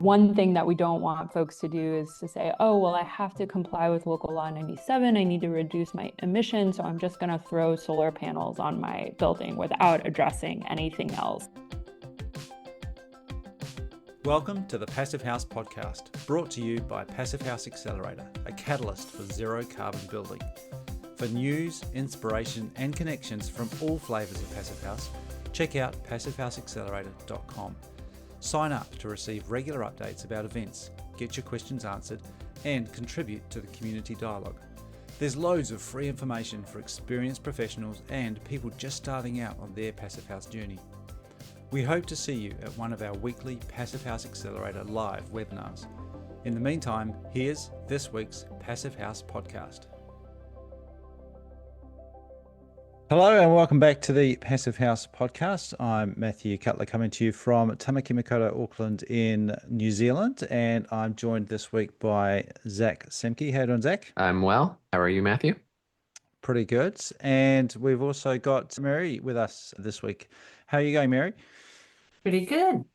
One thing that we don't want folks to do is to say, oh, well, I have to comply with local law 97. I need to reduce my emissions, so I'm just going to throw solar panels on my building without addressing anything else. Welcome to the Passive House podcast, brought to you by Passive House Accelerator, a catalyst for zero carbon building. For news, inspiration, and connections from all flavours of Passive House, check out passivehouseaccelerator.com. Sign up to receive regular updates about events, get your questions answered, and contribute to the community dialogue. There's loads of free information for experienced professionals and people just starting out on their Passive House journey. We hope to see you at one of our weekly Passive House Accelerator live webinars. In the meantime, here's this week's Passive House podcast. Hello and welcome back to the Passive House podcast. I'm Matthew Cutler, coming to you from Tamaki Makaurau, Auckland in New Zealand, and I'm joined this week by Zach Semke. How are you doing, Zach? I'm well. How are you, Matthew? Pretty good. And we've also got Mary with us this week. How are you going, Mary? Pretty good.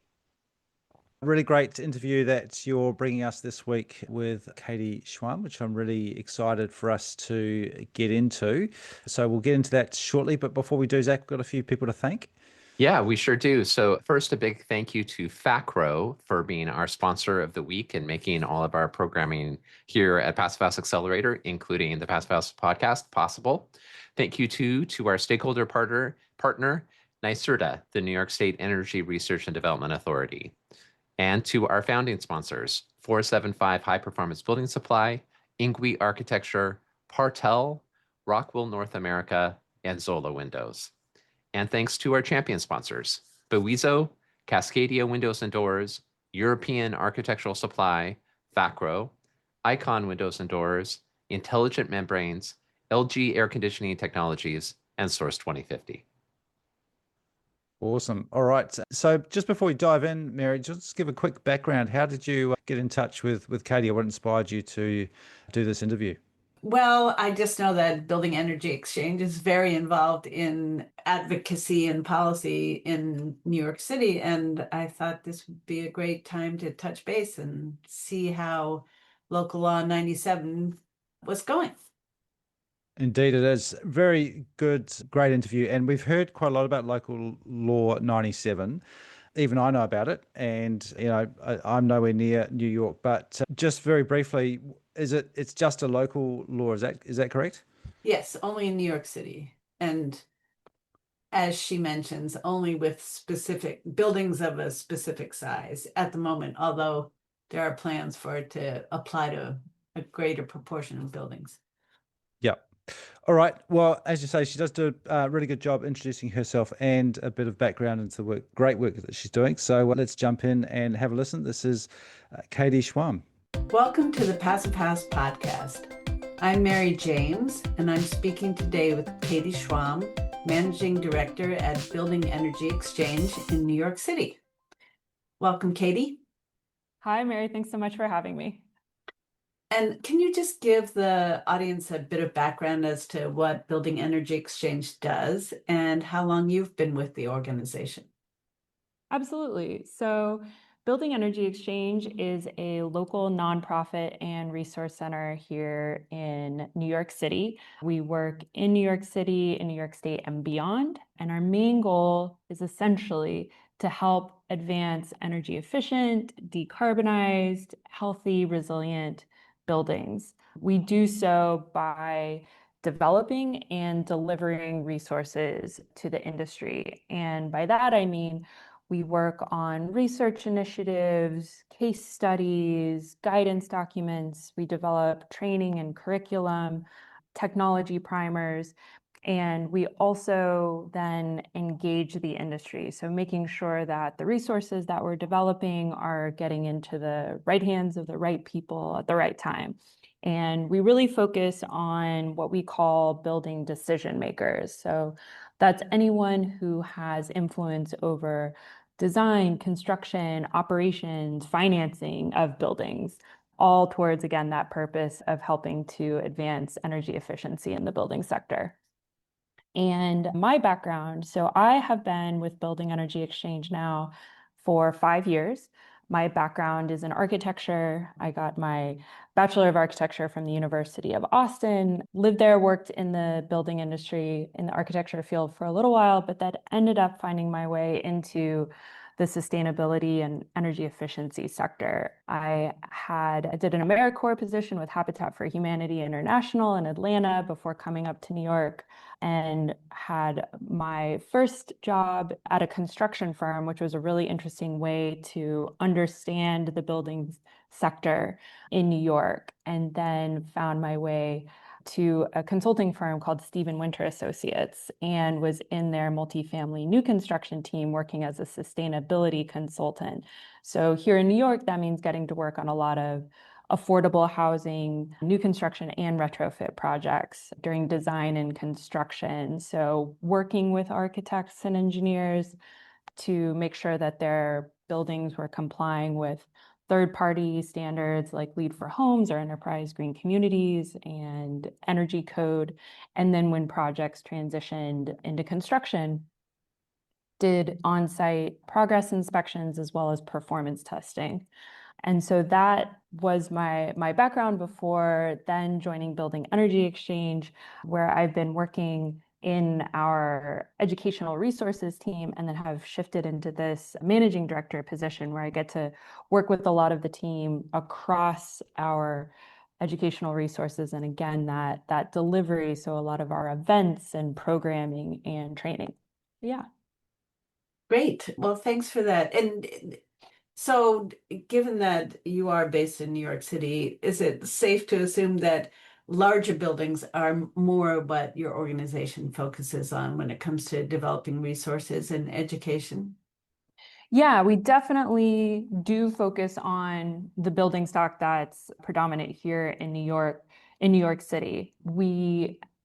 Really great interview that you're bringing us this week with Katie Schwamb, which I'm really excited for us to get into. So we'll get into that shortly. But before we do, Zach, we've got a few people to thank. Yeah, we sure do. So first, a big thank you to FACRO for being our sponsor of the week and making all of our programming here at Passive House Accelerator, including the Passive House podcast, possible. Thank you to our stakeholder partner, NYSERDA, the New York State Energy Research and Development Authority. And to our founding sponsors, 475 High Performance Building Supply, Ingui Architecture, Partel, Rockwell North America, and Zola Windows. And thanks to our champion sponsors, Bewizo, Cascadia Windows and Doors, European Architectural Supply, FACRO, Icon Windows and Doors, Intelligent Membranes, LG Air Conditioning Technologies, and Source 2050. Awesome. All right. So just before we dive in, Mary, just give a quick background. How did you get in touch with Katie? What inspired you to do this interview? Well, I just know that Building Energy Exchange is very involved in advocacy and policy in New York City. And I thought this would be a great time to touch base and see how local law 97 was going. Indeed, it is. Very good, great interview. And we've heard quite a lot about local law 97. Even I know about it. And, you know, I'm nowhere near New York. But just very briefly, it's just a local law. Is that correct? Yes, only in New York City. And as she mentions, only with specific buildings of a specific size at the moment, although there are plans for it to apply to a greater proportion of buildings. Yep. All right. Well, as you say, she does do a really good job introducing herself and a bit of background into the great work that she's doing. So let's jump in and have a listen. This is Katie Schwamb. Welcome to the Passive House podcast. I'm Mary James, and I'm speaking today with Katie Schwamb, Managing Director at Building Energy Exchange in New York City. Welcome, Katie. Hi, Mary. Thanks so much for having me. And can you just give the audience a bit of background as to what Building Energy Exchange does and how long you've been with the organization? Absolutely. So Building Energy Exchange is a local nonprofit and resource center here in New York City. We work in New York City, in New York State, and beyond. And our main goal is essentially to help advance energy efficient, decarbonized, healthy, resilient buildings. We do so by developing and delivering resources to the industry. And by that, I mean, we work on research initiatives, case studies, guidance documents. We develop training and curriculum, technology primers, and we also then engage the industry. So making sure that the resources that we're developing are getting into the right hands of the right people at the right time. And we really focus on what we call building decision makers. So that's anyone who has influence over design, construction, operations, financing of buildings, all towards, again, that purpose of helping to advance energy efficiency in the building sector. And my background, so I have been with Building Energy Exchange now for 5 years. My background is in architecture. I got my Bachelor of Architecture from the University of Austin, lived there, worked in the building industry in the architecture field for a little while, but that ended up finding my way into the sustainability and energy efficiency sector. I did an AmeriCorps position with Habitat for Humanity International in Atlanta before coming up to New York, and had my first job at a construction firm, which was a really interesting way to understand the building sector in New York, and then found my way to a consulting firm called Stephen Winter Associates and was in their multifamily new construction team working as a sustainability consultant. So here in New York, that means getting to work on a lot of affordable housing, new construction and retrofit projects during design and construction. So working with architects and engineers to make sure that their buildings were complying with third-party standards like LEED for Homes or Enterprise Green Communities and Energy Code. And then when projects transitioned into construction, did on-site progress inspections as well as performance testing. And so that was my background before then joining Building Energy Exchange, where I've been working in our educational resources team and then have shifted into this managing director position where I get to work with a lot of the team across our educational resources and again that delivery, so a lot of our events and programming and training. Yeah. Great. Well, thanks for that. And so, given that you are based in New York City, is it safe to assume that larger buildings are more what your organization focuses on when it comes to developing resources and education? Yeah, we definitely do focus on the building stock that's predominant here in New York City.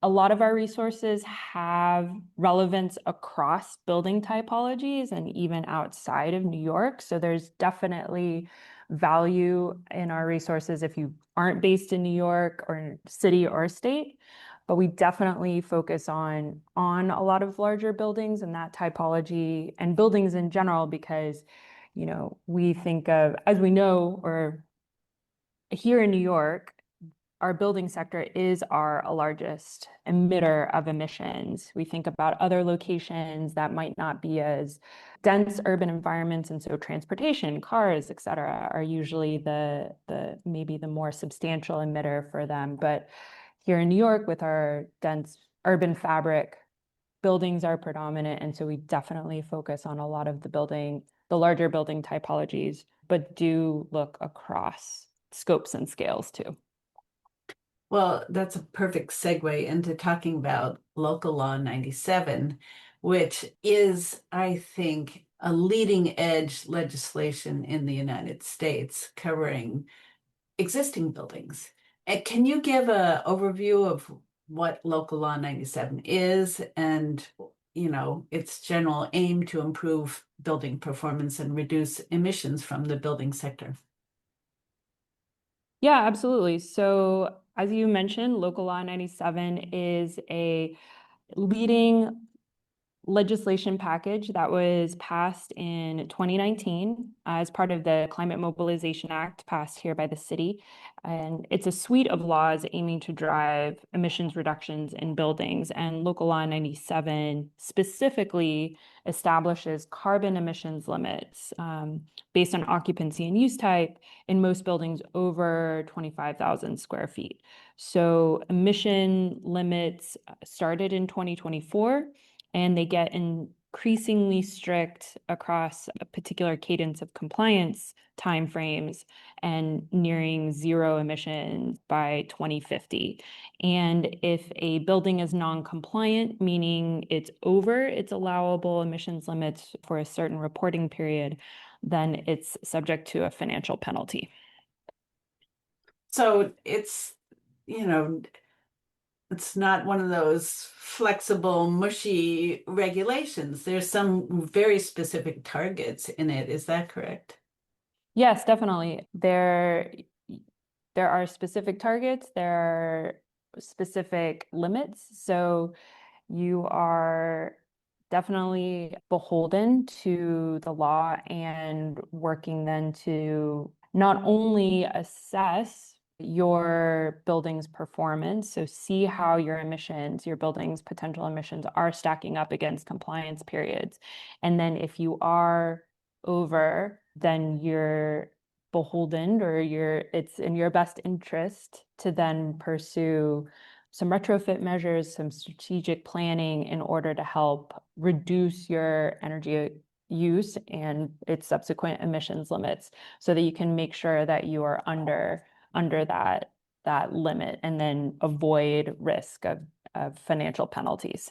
A lot of our resources have relevance across building typologies and even outside of New York. So there's definitely value in our resources if you aren't based in New York or city or state. But we definitely focus on a lot of larger buildings and that typology and buildings in general, because, we think of, as we know, or here in New York, our building sector is our largest emitter of emissions. We think about other locations that might not be as dense urban environments, and so transportation, cars, et cetera, are usually maybe the more substantial emitter for them. But here in New York, with our dense urban fabric, buildings are predominant, and so we definitely focus on a lot of the larger building typologies, but do look across scopes and scales too. Well, that's a perfect segue into talking about Local Law 97, which is, I think, a leading edge legislation in the United States covering existing buildings. And can you give an overview of what Local Law 97 is and, its general aim to improve building performance and reduce emissions from the building sector? Yeah, absolutely. So as you mentioned, Local Law 97 is a leading legislation package that was passed in 2019 as part of the Climate Mobilization Act passed here by the city. And it's a suite of laws aiming to drive emissions reductions in buildings. And Local Law 97 specifically establishes carbon emissions limits based on occupancy and use type in most buildings over 25,000 square feet. So emission limits started in 2024. And they get increasingly strict across a particular cadence of compliance timeframes and nearing zero emissions by 2050. And if a building is non-compliant, meaning it's over its allowable emissions limits for a certain reporting period, then it's subject to a financial penalty. So it's not one of those flexible, mushy regulations. There's some very specific targets in it. Is that correct? Yes, definitely. There are specific targets, there are specific limits. So you are definitely beholden to the law and working then to not only assess your building's performance, so see how your emissions, your building's potential emissions are stacking up against compliance periods. And then if you are over, then you're beholden or it's in your best interest to then pursue some retrofit measures, some strategic planning in order to help reduce your energy use and its subsequent emissions limits so that you can make sure that you are under that limit and then avoid risk of financial penalties.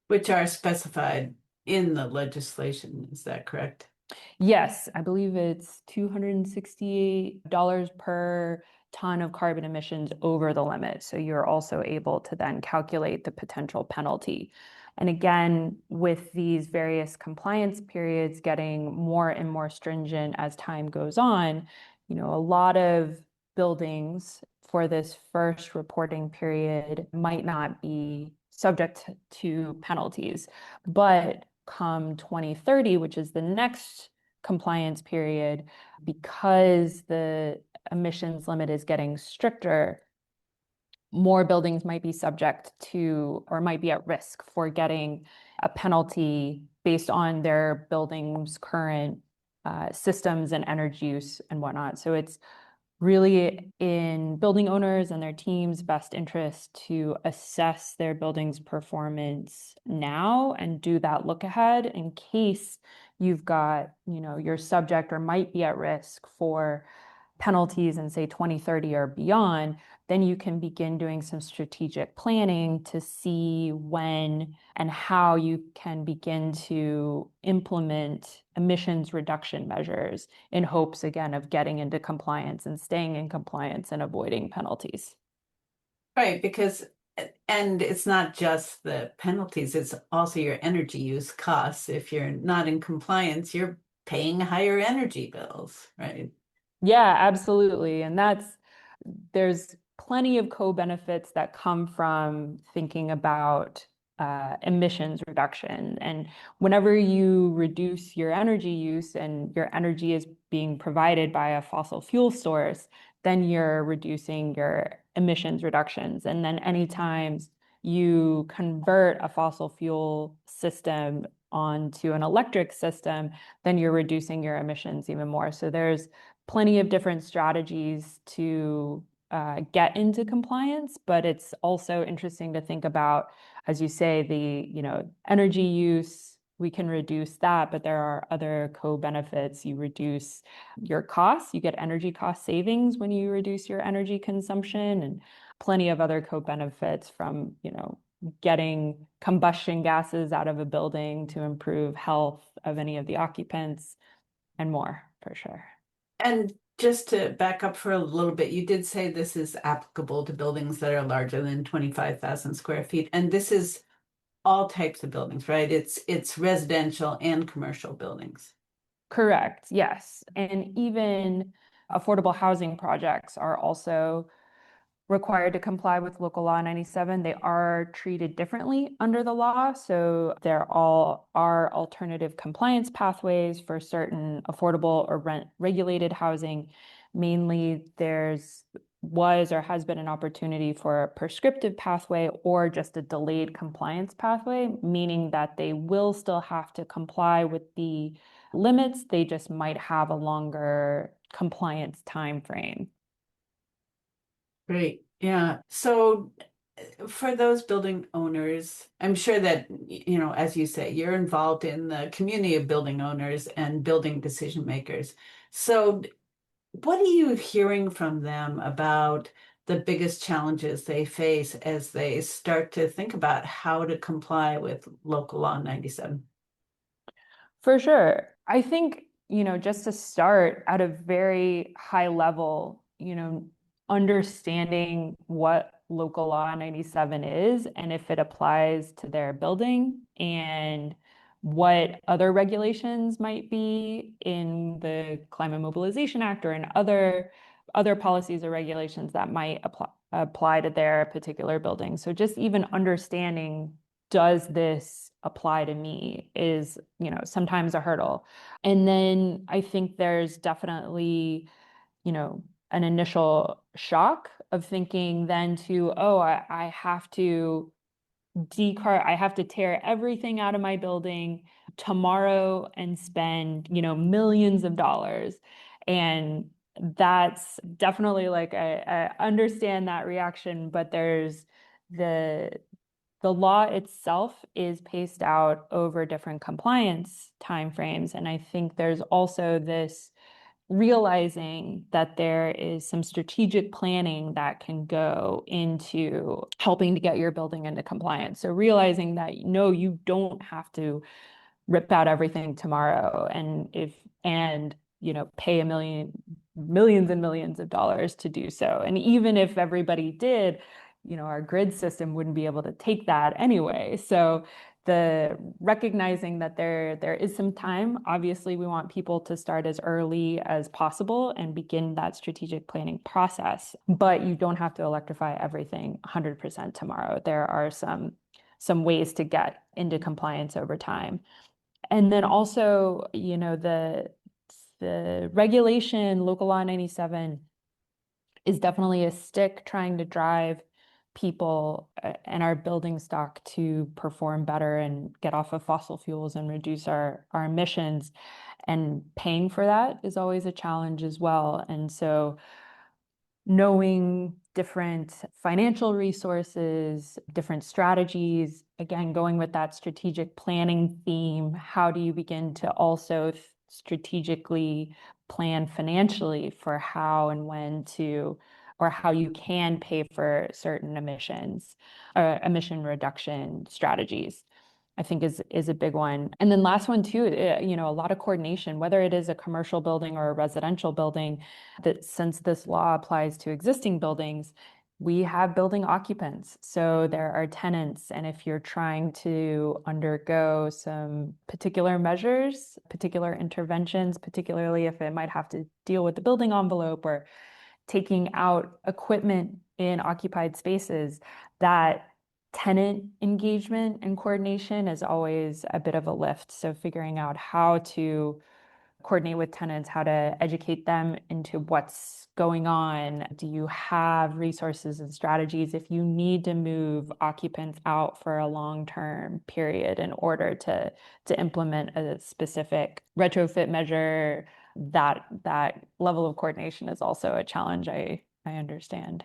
Which are specified in the legislation. Is that correct? Yes, I believe it's $268 per ton of carbon emissions over the limit. So you're also able to then calculate the potential penalty. And again, with these various compliance periods getting more and more stringent as time goes on, a lot of buildings for this first reporting period might not be subject to penalties, but come 2030, which is the next compliance period, because the emissions limit is getting stricter, more buildings might be subject to or might be at risk for getting a penalty based on their building's current systems and energy use and whatnot. So it's really in building owners and their team's best interest to assess their building's performance now and do that look ahead in case you've got, your subject or might be at risk for penalties in say 2030 or beyond. Then you can begin doing some strategic planning to see when and how you can begin to implement emissions reduction measures in hopes, again, of getting into compliance and staying in compliance and avoiding penalties. Right, and it's not just the penalties, it's also your energy use costs. If you're not in compliance, you're paying higher energy bills, right? Yeah, absolutely. And there's plenty of co-benefits that come from thinking about emissions reduction. And whenever you reduce your energy use and your energy is being provided by a fossil fuel source, then you're reducing your emissions reductions. And then anytime you convert a fossil fuel system onto an electric system, then you're reducing your emissions even more. So there's plenty of different strategies to get into compliance, but it's also interesting to think about, as you say, the energy use, we can reduce that, but there are other co-benefits. You reduce your costs, you get energy cost savings when you reduce your energy consumption, and plenty of other co-benefits from, getting combustion gases out of a building to improve health of any of the occupants and more, for sure. And just to back up for a little bit, you did say this is applicable to buildings that are larger than 25,000 square feet. And this is all types of buildings, right? It's residential and commercial buildings. Correct, yes. And even affordable housing projects are also required to comply with local law 97. They are treated differently under the law. So there all are alternative compliance pathways for certain affordable or rent regulated housing. Mainly was or has been an opportunity for a prescriptive pathway or just a delayed compliance pathway, meaning that they will still have to comply with the limits. They just might have a longer compliance time frame. Great. Yeah. So for those building owners, I'm sure that, as you say, you're involved in the community of building owners and building decision makers. So what are you hearing from them about the biggest challenges they face as they start to think about how to comply with local law 97? For sure. I think, just to start at a very high level, understanding what local law 97 is and if it applies to their building and what other regulations might be in the Climate Mobilization Act or in other policies or regulations that might apply to their particular building. So just even understanding does this apply to me is, sometimes a hurdle. And then I think there's definitely, an initial shock of thinking then to, oh, I have to I have to tear everything out of my building tomorrow and spend, millions of dollars. And that's definitely like, I understand that reaction, but there's the the law itself is paced out over different compliance timeframes. And I think there's also this realizing that there is some strategic planning that can go into helping to get your building into compliance. So realizing that, no, you don't have to rip out everything tomorrow and pay millions and millions of dollars to do so. And even if everybody did, our grid system wouldn't be able to take that anyway. So the recognizing that there is some time. Obviously, we want people to start as early as possible and begin that strategic planning process, but you don't have to electrify everything 100% tomorrow. There are some ways to get into compliance over time. And then also, the regulation, Local Law 97, is definitely a stick trying to drive people and our building stock to perform better and get off of fossil fuels and reduce our emissions. And paying for that is always a challenge as well. And so knowing different financial resources, different strategies, again, going with that strategic planning theme, how do you begin to also strategically plan financially for how and when to, or how you can pay for certain emissions or emission reduction strategies, I think is a big one. And then last one too, a lot of coordination, whether it is a commercial building or a residential building, that since this law applies to existing buildings, we have building occupants. So there are tenants. And if you're trying to undergo some particular measures, particular interventions, particularly if it might have to deal with the building envelope or taking out equipment in occupied spaces, that tenant engagement and coordination is always a bit of a lift. So figuring out how to coordinate with tenants, how to educate them into what's going on. Do you have resources and strategies if you need to move occupants out for a long-term period in order to implement a specific retrofit measure? That level of coordination is also a challenge, I understand.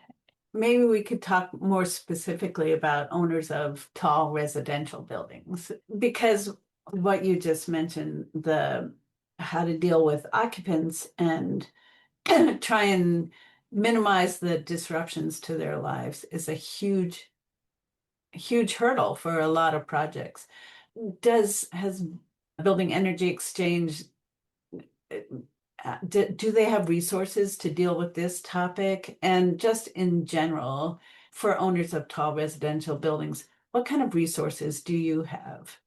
Maybe we could talk more specifically about owners of tall residential buildings, because what you just mentioned, how to deal with occupants and try and minimize the disruptions to their lives is a huge hurdle for a lot of projects. Has Building Energy Exchange, do they have resources to deal with this topic? And just in general, for owners of tall residential buildings, what kind of resources do you have?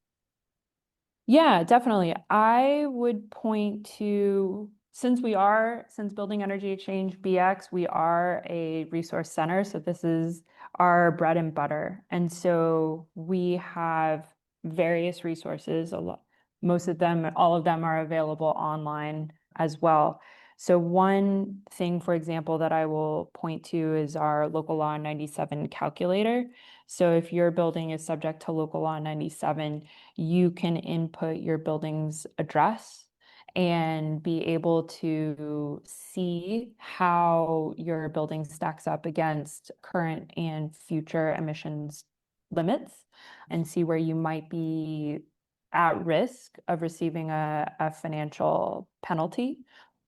Yeah, definitely. I would point to, since Building Energy Exchange BX, we are a resource center. So this is our bread and butter. And so we have various resources. Most of them, all of them are available online as well. So one thing, for example, that I will point to is our Local Law 97 calculator. So if your building is subject to Local Law 97, you can input your building's address and be able to see how your building stacks up against current and future emissions limits and see where you might be at risk of receiving a financial penalty.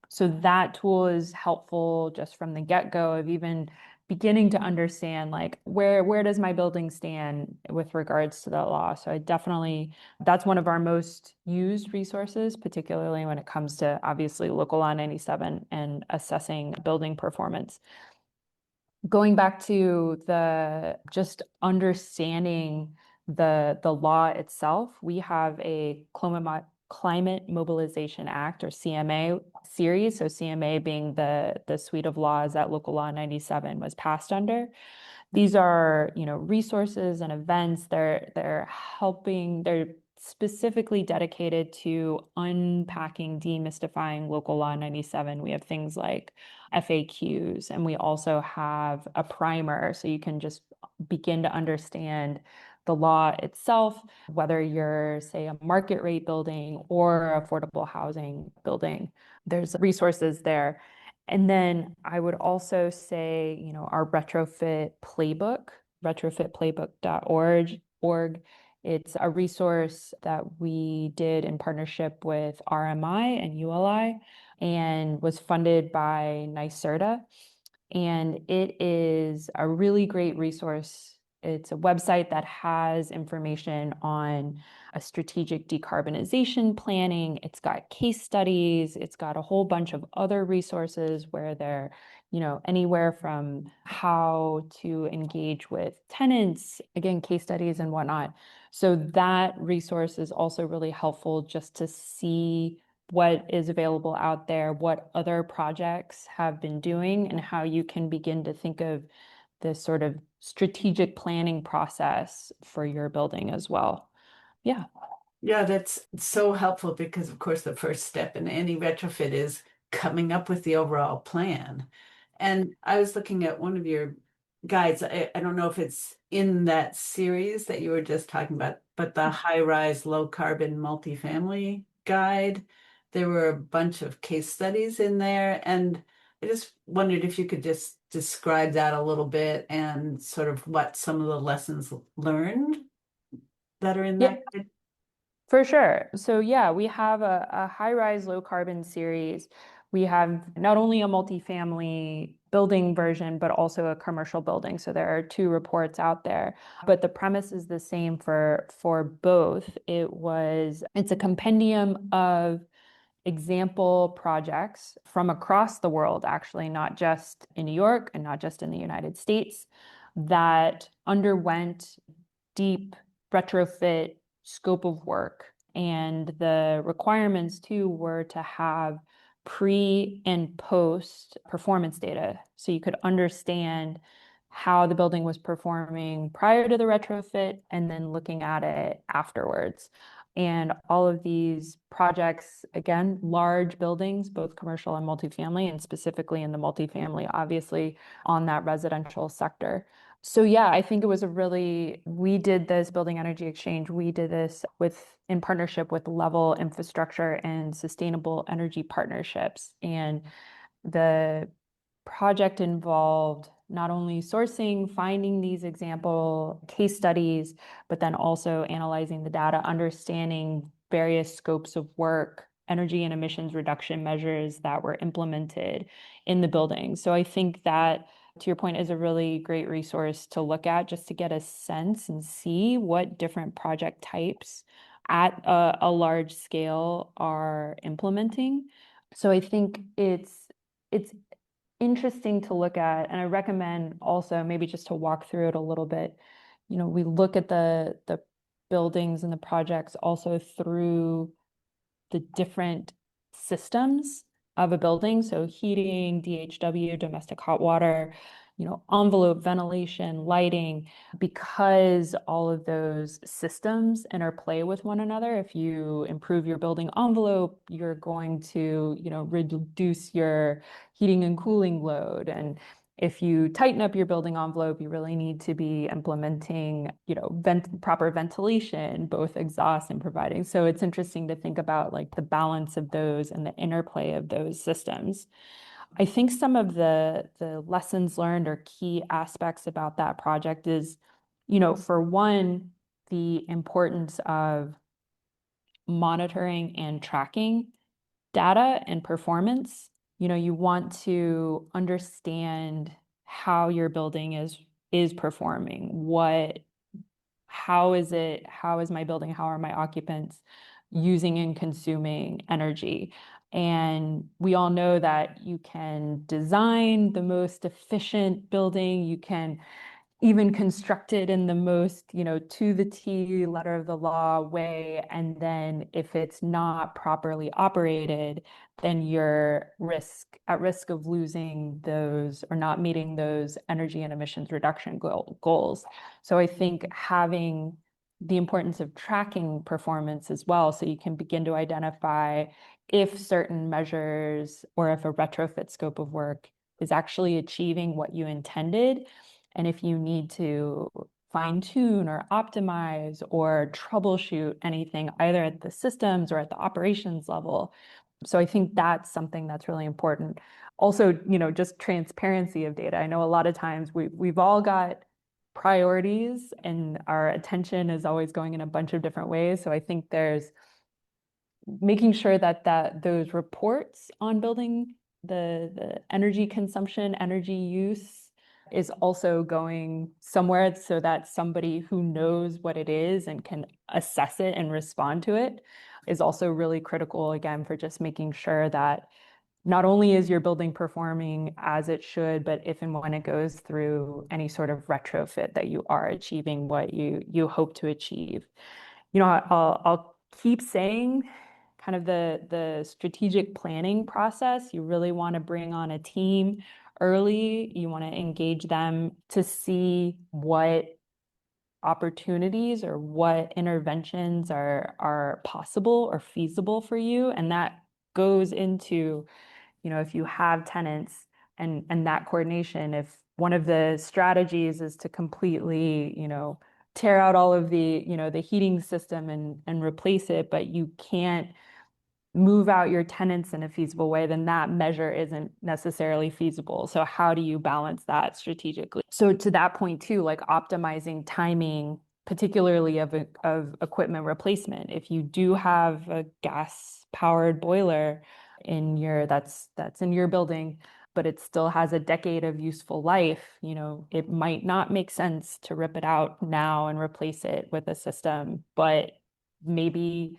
So that tool is helpful just from the get-go of even beginning to understand, like, where does my building stand with regards to that law. So that's one of our most used resources, particularly when it comes to obviously Local Law 97 and assessing building performance. Going back to just understanding the law itself, we have a Climate Mobilization Act, or CMA series. So CMA being the suite of laws that Local Law 97 was passed under. These are, resources and events. They're specifically dedicated to unpacking, demystifying Local Law 97. We have things like FAQs, and we also have a primer, so you can just begin to understand the law itself, whether you're, say, a market rate building or affordable housing building. There's resources there. And then I would also say, our retrofit playbook, retrofitplaybook.org. It's a resource that we did in partnership with RMI and ULI and was funded by NYSERDA. And it is a really great resource. It's a website that has information on a strategic decarbonization planning. It's got case studies. It's got a whole bunch of other resources where they're, anywhere from how to engage with tenants, again, case studies and whatnot. So that resource is also really helpful just to see what is available out there, what other projects have been doing, and how you can begin to think of this sort of strategic planning process for your building as well. Yeah. Yeah, that's so helpful because, of course, the first step in any retrofit is coming up with the overall plan. And I was looking at one of your guides. I don't know if it's in that series that you were just talking about, but the high-rise, low-carbon multifamily guide. There were a bunch of case studies in there, and I just wondered if you could just describe that a little bit and sort of what some of the lessons learned that are in Yeah, that guide. for sure. So yeah, we have a high-rise, low-carbon series. We have not only a multifamily building version, but also a commercial building. So there are two reports out there, but the premise is the same for both. It's a compendium of example projects from across the world, actually, not just in New York and not just in the United States, that underwent deep retrofit scope of work. And the requirements too were to have pre and post performance data. So you could understand how the building was performing prior to the retrofit and then looking at it afterwards. And all of these projects, again, large buildings, both commercial and multifamily, and specifically in the multifamily, obviously on that residential sector. So yeah, I think we did this building energy exchange. We did this in partnership with Level Infrastructure and Sustainable Energy Partnerships. And the project involved not only sourcing, finding these example case studies, but then also analyzing the data, understanding various scopes of work, energy and emissions reduction measures that were implemented in the building. So I think that, to your point, is a really great resource to look at just to get a sense and see what different project types at a large scale are implementing. So I think it's interesting to look at, and I recommend also maybe just to walk through it a little bit. We look at the buildings and the projects also through the different systems of a building. So heating, DHW, domestic hot water, envelope, ventilation, lighting, because all of those systems interplay with one another. If you improve your building envelope, you're going to, reduce your heating and cooling load. And if you tighten up your building envelope, you really need to be implementing, proper ventilation, both exhaust and providing. So it's interesting to think about like the balance of those and the interplay of those systems. I think some of the lessons learned or key aspects about that project is, for one, the importance of monitoring and tracking data and performance. You want to understand how your building is performing. How is my building, how are my occupants using and consuming energy? And we all know that you can design the most efficient building, you can even constructed in the most, to the T letter of the law way. And then if it's not properly operated, then you're at risk of losing those or not meeting those energy and emissions reduction goals. So I think having the importance of tracking performance as well, so you can begin to identify if certain measures or if a retrofit scope of work is actually achieving what you intended. And if you need to fine tune or optimize or troubleshoot anything, either at the systems or at the operations level. So I think that's something that's really important. Also, just transparency of data. I know a lot of times we've all got priorities and our attention is always going in a bunch of different ways. So I think there's making sure that those reports on building the energy consumption, energy use is also going somewhere so that somebody who knows what it is and can assess it and respond to it is also really critical, again, for just making sure that not only is your building performing as it should, but if and when it goes through any sort of retrofit, that you are achieving what you hope to achieve. I'll keep saying kind of the strategic planning process. You really want to bring on a team early. You want to engage them to see what opportunities or what interventions are possible or feasible for you. And that goes into, if you have tenants and that coordination, if one of the strategies is to completely, tear out all of the heating system and replace it, but you can't move out your tenants in a feasible way, then that measure isn't necessarily feasible. So how do you balance that strategically? So to that point too, like optimizing timing, particularly of equipment replacement. If you do have a gas powered boiler that's in your building, but it still has a decade of useful life, it might not make sense to rip it out now and replace it with a system, but maybe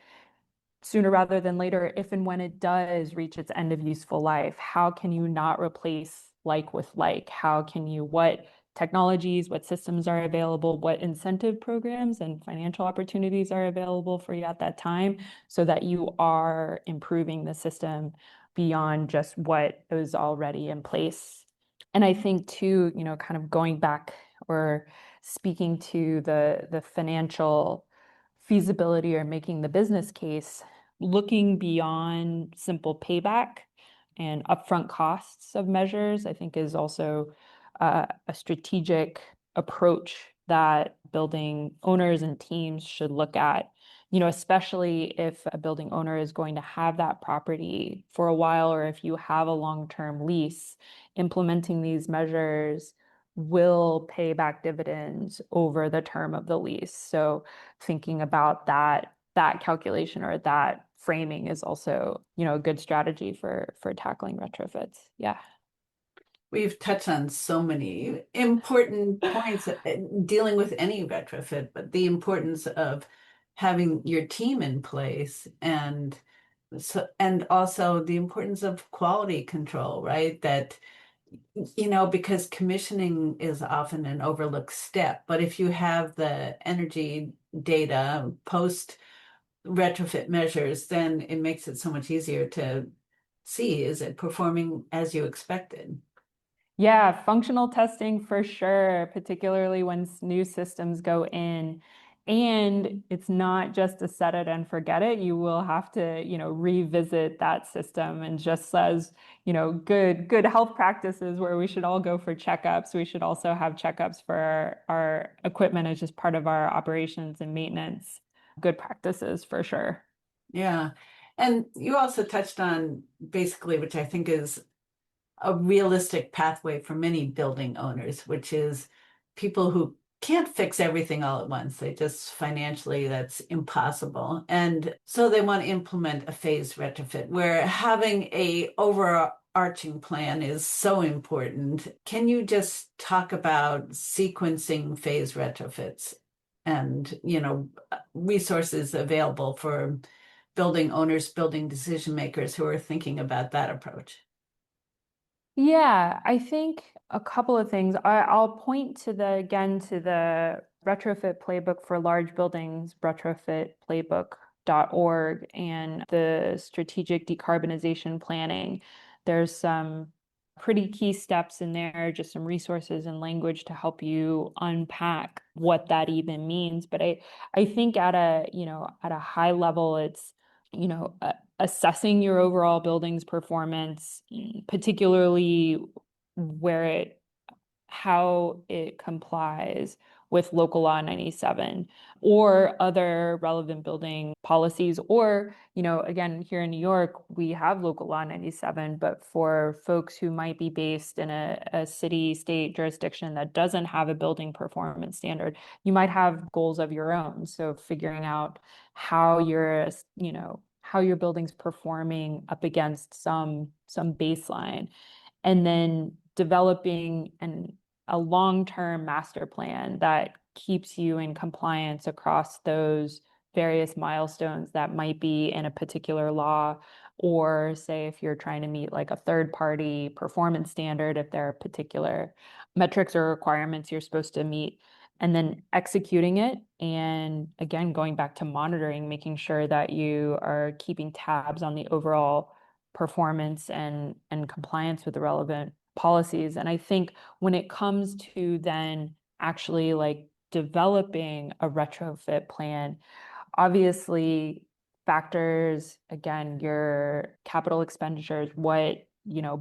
sooner rather than later, if and when it does reach its end of useful life, how can you not replace like with like? What technologies, what systems are available, what incentive programs and financial opportunities are available for you at that time so that you are improving the system beyond just what is already in place. And I think too, kind of going back or speaking to the financial feasibility or making the business case, looking beyond simple payback and upfront costs of measures, I think is also a strategic approach that building owners and teams should look at, especially if a building owner is going to have that property for a while, or if you have a long-term lease, implementing these measures will pay back dividends over the term of the lease. So thinking about that calculation or that framing is also, a good strategy for tackling retrofits. Yeah. We've touched on so many important points dealing with any retrofit, but the importance of having your team in place and also the importance of quality control, right? That because commissioning is often an overlooked step, but if you have the energy data post retrofit measures, then it makes it so much easier to see, is it performing as you expected? Yeah, functional testing for sure, particularly when new systems go in. And it's not just a set it and forget it. You will have to, revisit that system. And just as, good health practices where we should all go for checkups, we should also have checkups for our equipment as just part of our operations and maintenance. Good practices for sure. Yeah. And you also touched on basically, which I think is a realistic pathway for many building owners, which is people who can't fix everything all at once. They just financially, that's impossible. And so they want to implement a phased retrofit where having a overarching plan is so important. Can you just talk about sequencing phased retrofits and, resources available for building owners, building decision makers who are thinking about that approach? Yeah, I think a couple of things. I'll point to the retrofit playbook for large buildings, retrofitplaybook.org, and the strategic decarbonization planning. There's some pretty key steps in there, just some resources and language to help you unpack what that even means. But I think at a high level, it's, assessing your overall building's performance, particularly where how it complies with local law 97 or other relevant building policies. Or, again, here in New York, we have local law 97, but for folks who might be based in a city, state jurisdiction that doesn't have a building performance standard, you might have goals of your own. So figuring out how how your building's performing up against some baseline, and then developing a long-term master plan that keeps you in compliance across those various milestones that might be in a particular law, or say if you're trying to meet like a third-party performance standard, if there are particular metrics or requirements you're supposed to meet, and then executing it. And again, going back to monitoring, making sure that you are keeping tabs on the overall performance and compliance with the relevant policies. And I think when it comes to then actually like developing a retrofit plan, obviously factors, again, your capital expenditures, what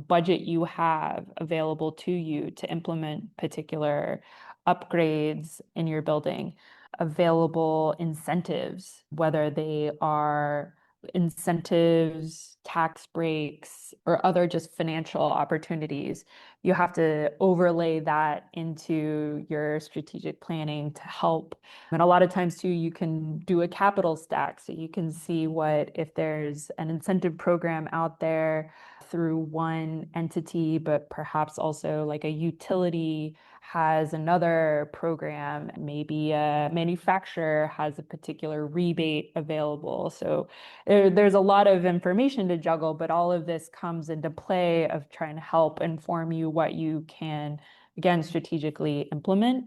budget you have available to you to implement particular upgrades in your building, available incentives, whether they are incentives, tax breaks, or other just financial opportunities. You have to overlay that into your strategic planning to help. And a lot of times too, you can do a capital stack. So you can see what, if there's an incentive program out there through one entity, but perhaps also like a utility has another program, maybe a manufacturer has a particular rebate available. So there's a lot of information to juggle, but all of this comes into play of trying to help inform you what you can, again, strategically implement.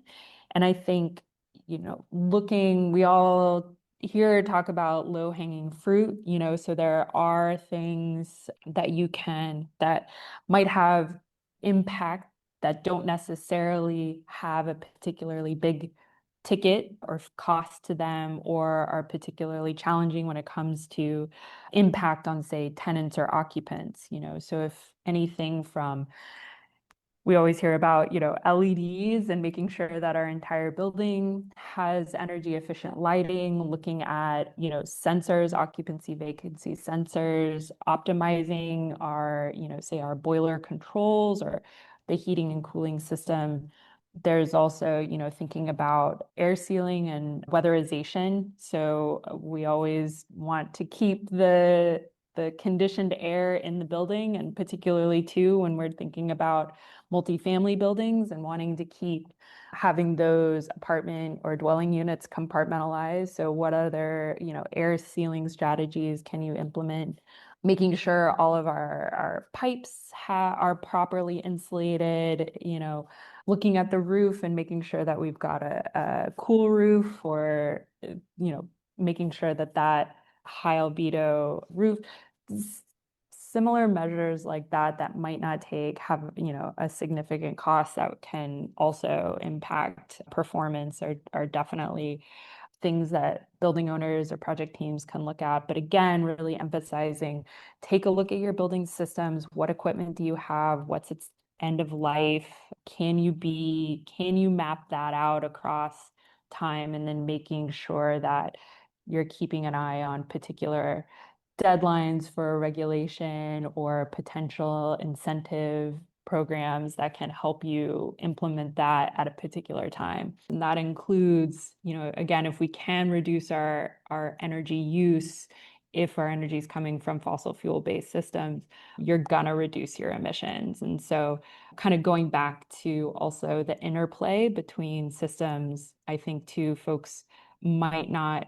And I think, we all here talk about low-hanging fruit, so there are things that might have impact that don't necessarily have a particularly big ticket or cost to them, or are particularly challenging when it comes to impact on, say, tenants or occupants. So if anything from, we always hear about, LEDs and making sure that our entire building has energy efficient lighting, looking at, sensors, occupancy, vacancy sensors, optimizing our, say our boiler controls or the heating and cooling system. There's also, thinking about air sealing and weatherization. So we always want to keep the conditioned air in the building, and particularly too when we're thinking about multifamily buildings and wanting to keep having those apartment or dwelling units compartmentalized. So what other, air sealing strategies can you implement? Making sure all of our pipes are properly insulated, looking at the roof and making sure that we've got a cool roof, or, making sure that that high albedo roof, similar measures like that might not have, a significant cost that can also impact performance, are definitely things that building owners or project teams can look at. But again, really emphasizing, take a look at your building systems. What equipment do you have? What's its end of life? Can you map that out across time? And then making sure that you're keeping an eye on particular deadlines for regulation or potential incentive programs that can help you implement that at a particular time. And that includes, again, if we can reduce our energy use, if our energy is coming from fossil fuel-based systems, you're gonna reduce your emissions. And so kind of going back to also the interplay between systems, I think too, folks might not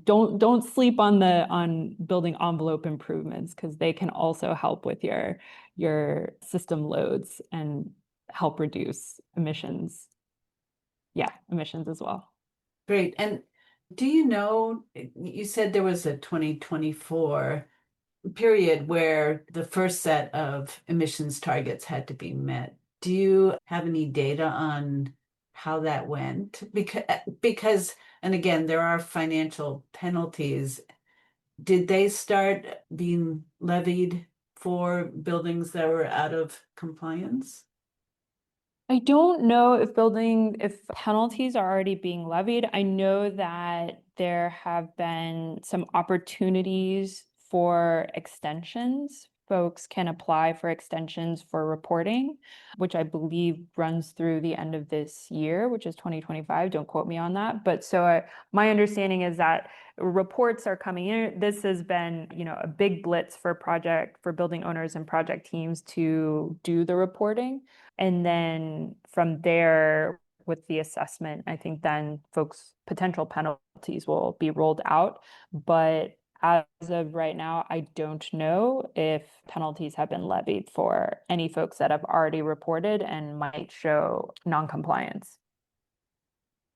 don't sleep on building envelope improvements, because they can also help with your system loads and help reduce emissions. Yeah, emissions as well. Great. And do you know, you said there was a 2024 period where the first set of emissions targets had to be met. Do you have any data on how that went? Because, and again, there are financial penalties. Did they start being levied for buildings that were out of compliance? I don't know if penalties are already being levied. I know that there have been some opportunities for extensions. Folks can apply for extensions for reporting, which I believe runs through the end of this year, which is 2025. Don't quote me on that. But my understanding is that reports are coming in. This has been, a big blitz for building owners and project teams to do the reporting. And then from there, with the assessment, I think then potential penalties will be rolled out. But as of right now, I don't know if penalties have been levied for any folks that have already reported and might show noncompliance.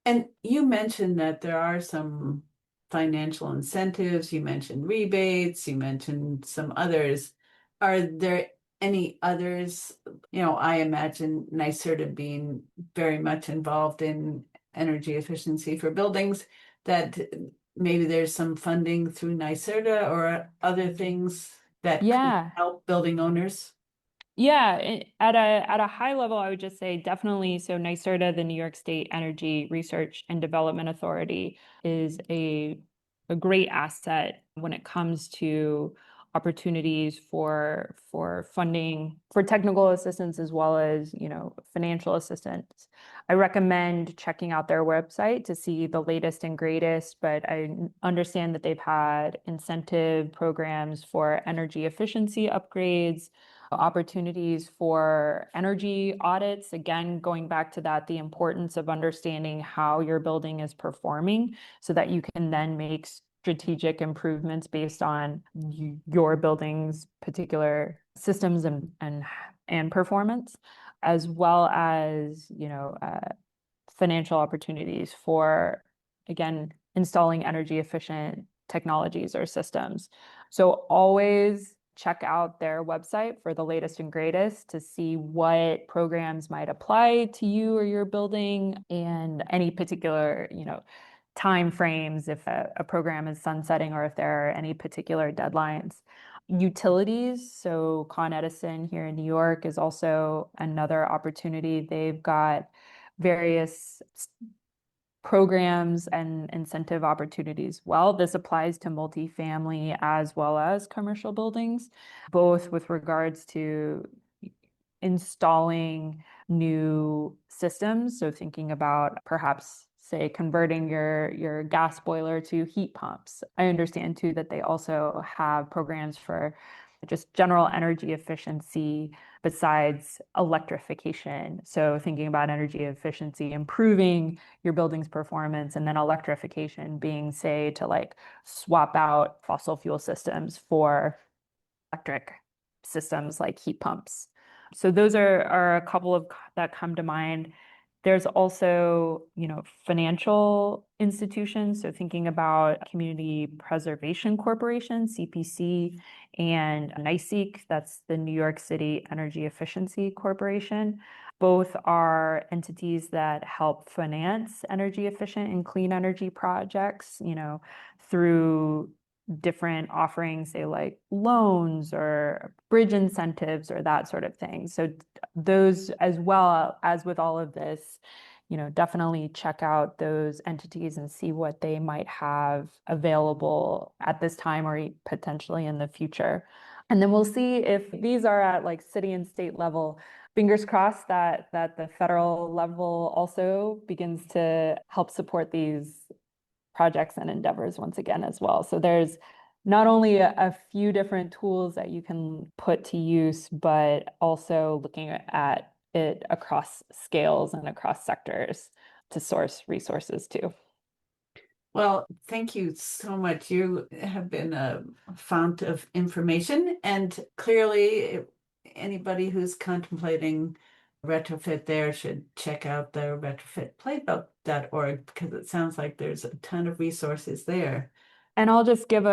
And you mentioned that there are some financial incentives, you mentioned rebates, you mentioned some others. Are there any others? I imagine NYSERDA being very much involved in energy efficiency for buildings, that maybe there's some funding through NYSERDA or other things that could Yeah. help building owners. Yeah, at a high level, I would just say definitely. So NYSERDA, the New York State Energy Research and Development Authority, is a great asset when it comes to opportunities for funding, for technical assistance, as well as, financial assistance. I recommend checking out their website to see the latest and greatest, but I understand that they've had incentive programs for energy efficiency upgrades, opportunities for energy audits. Again, going back to that, the importance of understanding how your building is performing so that you can then make strategic improvements based on your building's particular systems and performance, as well as, financial opportunities for, again, installing energy efficient technologies or systems. So always check out their website for the latest and greatest to see what programs might apply to you or your building, and any particular, time frames, if a program is sunsetting or if there are any particular deadlines. Utilities, so Con Edison here in New York is also another opportunity. They've got various programs and incentive opportunities. Well, this applies to multifamily as well as commercial buildings, both with regards to installing new systems. So thinking about perhaps, say, converting your gas boiler to heat pumps. I understand too that they also have programs for just general energy efficiency besides electrification. So thinking about energy efficiency, improving your building's performance, and then electrification being, say, to like swap out fossil fuel systems for electric systems like heat pumps. So those are a couple of that come to mind. There's also, financial institutions. So thinking about Community Preservation Corporation, CPC, and NYSEC, that's the New York City Energy Efficiency Corporation. Both are entities that help finance energy efficient and clean energy projects, through different offerings, say like loans or bridge incentives or that sort of thing. So those, as well as with all of this, definitely check out those entities and see what they might have available at this time or potentially in the future. And then we'll see if these are at like city and state level. Fingers crossed that the federal level also begins to help support these projects and endeavors once again as well. So there's not only a few different tools that you can put to use, but also looking at it across scales and across sectors to source resources too. Well, thank you so much. You have been a fount of information, and clearly, anybody who's contemplating retrofit there should check out the retrofitplaybook.org because it sounds like there's a ton of resources there. And I'll just give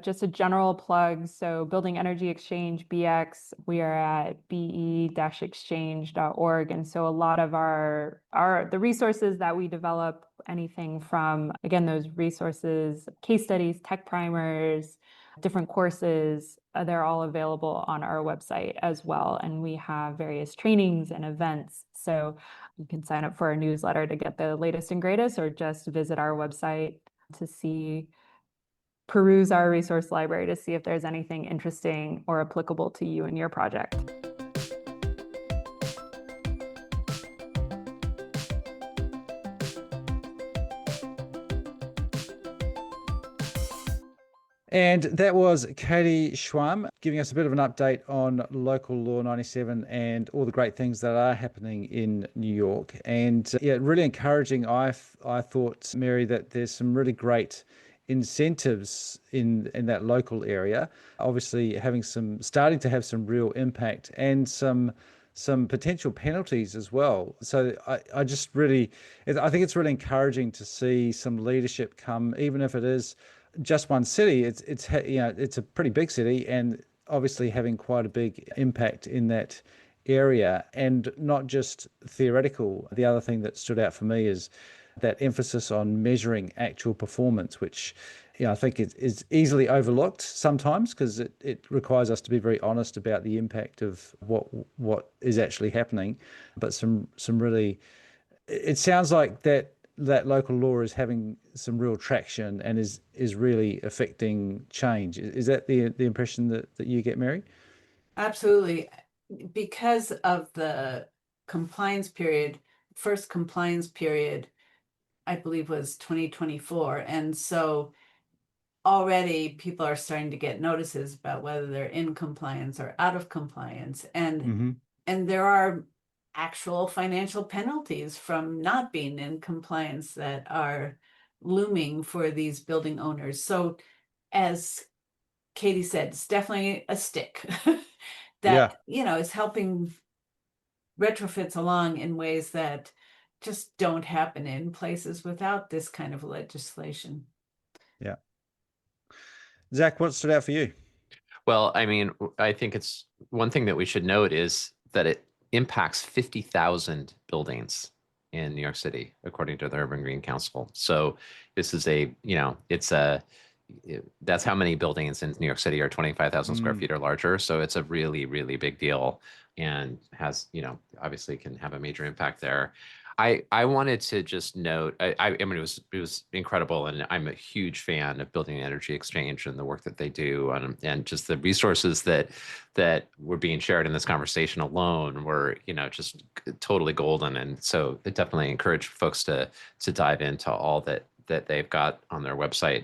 just a general plug. So Building Energy Exchange, BX, we are at be-exchange.org. And so a lot of the resources that we develop, anything from, again, those resources, case studies, tech primers, different courses, they're all available on our website as well. And we have various trainings and events. So you can sign up for our newsletter to get the latest and greatest, or just visit our website to peruse our resource library to see if there's anything interesting or applicable to you and your project. And that was Katie Schwamb giving us a bit of an update on Local Law 97 and all the great things that are happening in New York. And yeah, really encouraging. I thought, Mary, that there's some really great incentives in that local area. Obviously, starting to have some real impact, and some potential penalties as well. So I think it's really encouraging to see some leadership come, even if it is just one city. It's a pretty big city, and obviously having quite a big impact in that area, and not just theoretical. The other thing that stood out for me is that emphasis on measuring actual performance, which I think is easily overlooked sometimes, because it requires us to be very honest about the impact of what is actually happening. But some really, it sounds like that local law is having some real traction and is really affecting change. Is that the impression that you get, Mary? Absolutely. Because of the compliance period, first compliance period, I believe, was 2024. And so already people are starting to get notices about whether they're in compliance or out of compliance. And there are actual financial penalties from not being in compliance that are looming for these building owners. So as Katie said, it's definitely a stick that, is helping retrofits along in ways that just don't happen in places without this kind of legislation. Yeah. Zach, what stood out for you? Well, I mean, I think it's one thing that we should note is that it impacts 50,000 buildings in New York City, according to the Urban Green Council. So this is that's how many buildings in New York City are 25,000 square feet or larger. So it's a really, really big deal, and has, obviously can have a major impact there. I wanted to just note, I mean, it was incredible, and I'm a huge fan of Building Energy Exchange and the work that they do, and just the resources that were being shared in this conversation alone were, just totally golden. And so I definitely encourage folks to dive into all that they've got on their website.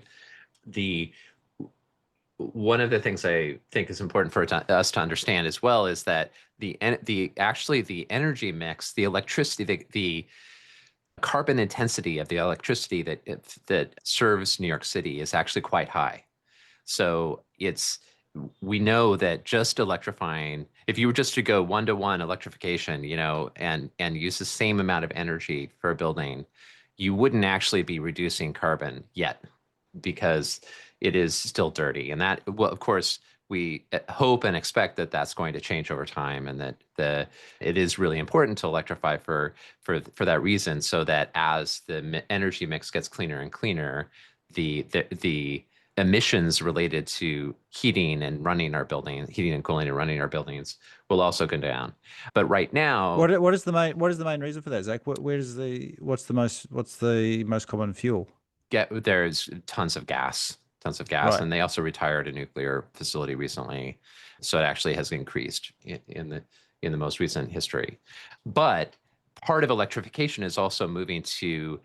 One of the things I think is important for us to understand as well is that the energy mix, the electricity, the carbon intensity of the electricity that serves New York City is actually quite high. So we know that just electrifying, if you were just to go 1-to-1 electrification, and use the same amount of energy for a building, you wouldn't actually be reducing carbon yet, because it is still dirty. And that, well, of course, we hope and expect that that's going to change over time, and that it is really important to electrify for that reason, so that as the energy mix gets cleaner and cleaner, the emissions related to heating and cooling and running our buildings will also go down. But right now, what is the main reason for that, Zach? What's the most common fuel? There's tons of gas, Right. and they also retired a nuclear facility recently, so it actually has increased in the most recent history. But part of electrification is also moving to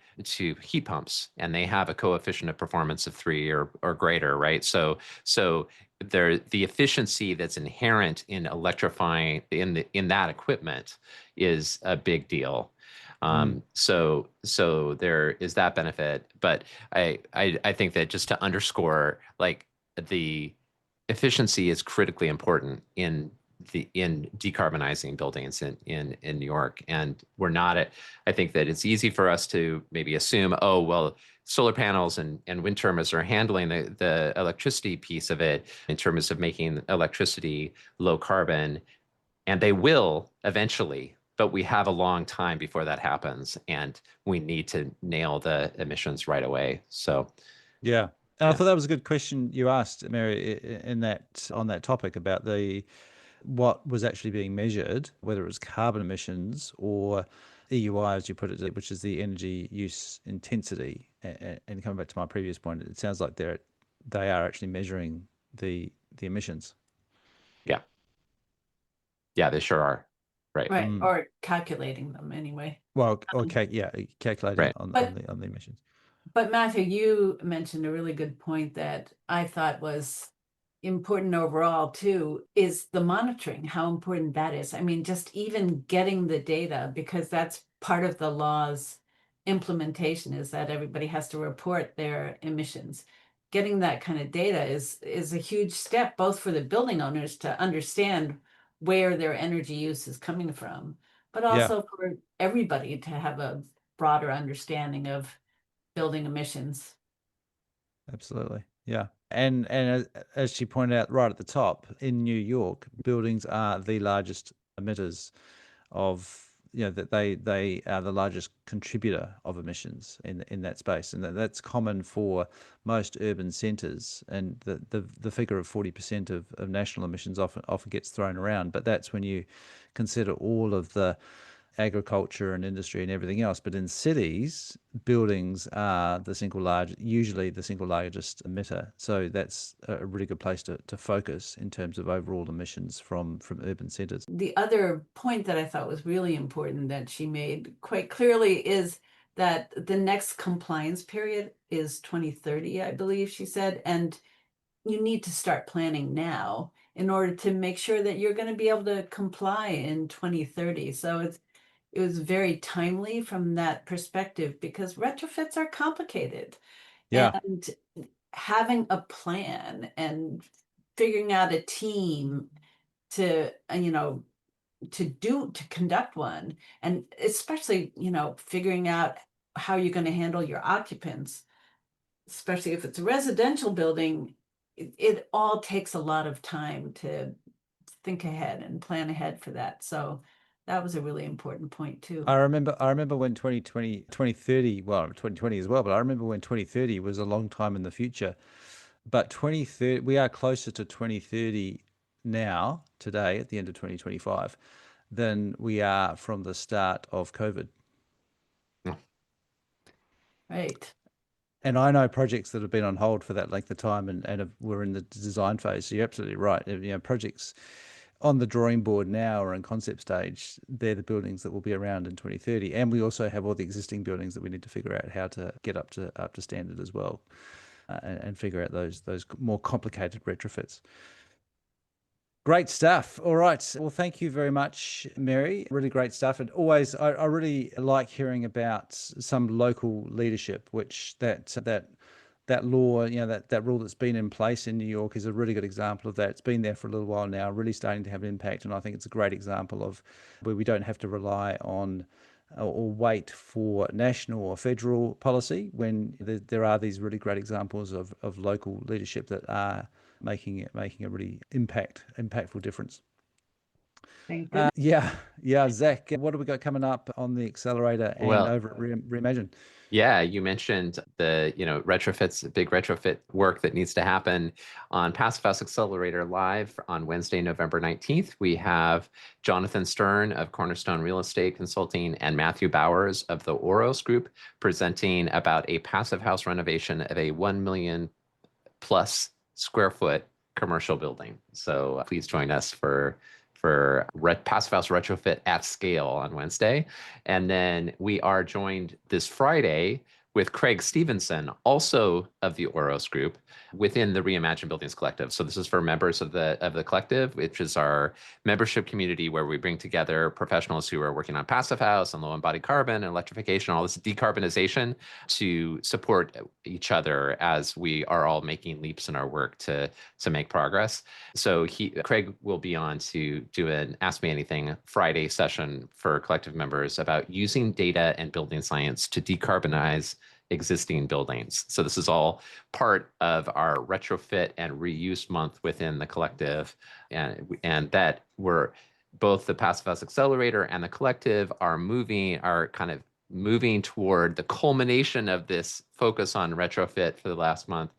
heat pumps, and they have a coefficient of performance of 3 or greater, right? So the efficiency that's inherent in electrifying in that equipment is a big deal. So there is that benefit. But I think that just to underscore, like, the efficiency is critically important in decarbonizing buildings in New York. And we're not at, I think that it's easy for us to maybe assume, oh, well, solar panels and wind turbines are handling the electricity piece of it in terms of making electricity low carbon, and they will eventually, but we have a long time before that happens, and we need to nail the emissions right away. So Yeah. And I yeah. thought that was a good question you asked, Mary, in that on that topic about what was actually being measured, whether it was carbon emissions or EUI, as you put it, which is the energy use intensity. And coming back to my previous point, it sounds like they are actually measuring the emissions. Yeah. Yeah, they sure are. Right. Right. Or calculating them anyway. Well, Um, calculating Right. on But the emissions. But Matthew, you mentioned a really good point that I thought was important overall too, is the monitoring, how important that is. I mean, just even getting the data, because that's part of the law's implementation, is that everybody has to report their emissions. Getting that kind of data is a huge step, both for the building owners to understand where their energy use is coming from, but Yeah, also for everybody to have a broader understanding of building emissions. absolutely. Yeah. And as she pointed out right at the top, in New York, buildings are the largest emitters of, that they are the largest contributor of emissions in that space, and that's common for most urban centres. And the figure of 40% of national emissions often gets thrown around, but that's when you consider all of the agriculture and industry and everything else. But in cities, buildings are usually the single largest emitter. So that's a really good place to focus in terms of overall emissions from urban centres. The other point that I thought was really important that she made quite clearly is that the next compliance period is 2030, I believe she said, and you need to start planning now in order to make sure that you're going to be able to comply in 2030. So it was very timely from that perspective, because retrofits are complicated, Yeah, and having a plan and figuring out a team to to conduct one, and especially figuring out how you're going to handle your occupants, especially if it's a residential building. It all takes a lot of time to think ahead and plan ahead for that. So that was a really important point too. I remember when 2030, well, 2020 as well, but I remember when 2030 was a long time in the future. But 2030, we are closer to 2030 now, today, at the end of 2025, than we are from the start of COVID. Right. And I know projects that have been on hold for that length of time we're in the design phase. So you're absolutely right. Projects on the drawing board now or in concept stage, they're the buildings that will be around in 2030. And we also have all the existing buildings that we need to figure out how to get up to standard as well, and figure out those more complicated retrofits. Great stuff. All right. Well, thank you very much, Mary. Really great stuff. And always, I really like hearing about some local leadership, which that law, that rule that's been in place in New York is a really good example of that. It's been there for a little while now, really starting to have an impact. And I think it's a great example of where we don't have to rely on or wait for national or federal policy when there are these really great examples of local leadership that are making a really impactful difference. Thank you. Yeah, Zach, what have we got coming up on the accelerator and Well, over at Reimagine? yeah, you mentioned the retrofits, big retrofit work that needs to happen on Passive House Accelerator Live on Wednesday, November 19th. We have Jonathan Stern of Cornerstone Real Estate Consulting and Matthew Bowers of the Oros Group presenting about a passive house renovation of a 1 million plus square foot commercial building. So please join us for Passive House Retrofit at Scale on Wednesday. And then we are joined this Friday with Craig Stevenson, also of the Oros Group, within the Reimagine Buildings Collective. So this is for members of the collective, which is our membership community where we bring together professionals who are working on passive house and low embodied carbon and electrification, all this decarbonization, to support each other as we are all making leaps in our work to make progress. So Craig will be on to do an Ask Me Anything Friday session for collective members about using data and building science to decarbonize existing buildings. So this is all part of our retrofit and reuse month within the collective, and that we're both the Passive House Accelerator and the collective are kind of moving toward the culmination of this focus on retrofit for the last month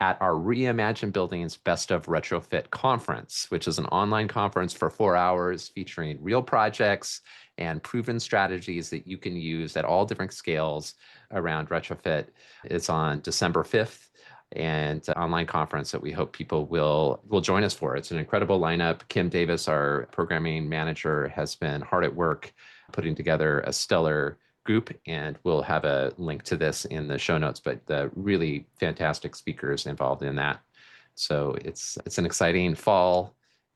at our Reimagine Buildings Best of Retrofit Conference, which is an online conference for 4 hours featuring real projects and proven strategies that you can use at all different scales around retrofit. It's on December 5th, and an online conference that we hope people will join us for. It's an incredible lineup. Kim Davis, our programming manager, has been hard at work putting together a stellar group, and we'll have a link to this in the show notes, but the really fantastic speakers involved in that. So it's an exciting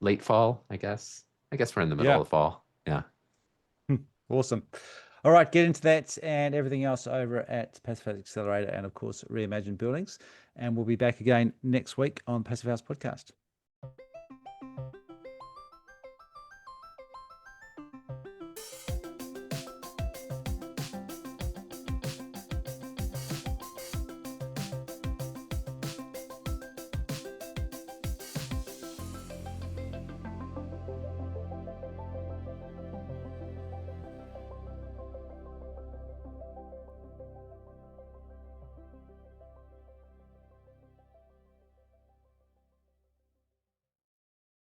late fall, I guess. I guess we're in the middle of fall. Yeah. Awesome. All right, get into that and everything else over at Passive House Accelerator and, of course, Reimagine Buildings. And we'll be back again next week on Passive House Podcast.